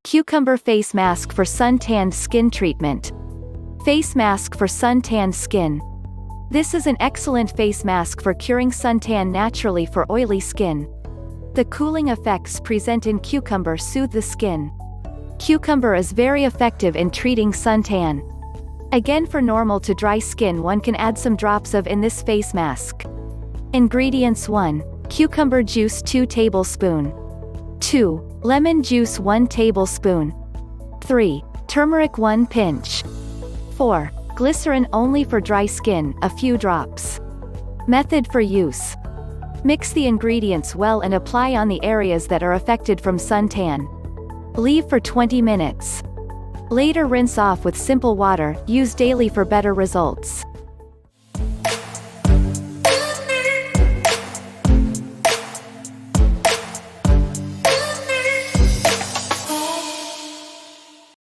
Cucumber face mask for suntanned skin treatment. Face mask for suntanned skin. This is an excellent face mask for curing suntan naturally for oily skin. The cooling effects present in cucumber soothe the skin. Cucumber is very effective in treating suntan. Again, for normal to dry skin, one can add some drops of in this face mask. Ingredients: 1. Cucumber juice 2 tablespoon. 2. Lemon juice 1 tablespoon. 3. Turmeric 1 pinch. 4. Glycerin only for dry skin, a few drops. Method for use. Mix the ingredients well and apply on the areas that are affected from suntan. Leave for 20 minutes. Later rinse off with simple water, use daily for better results.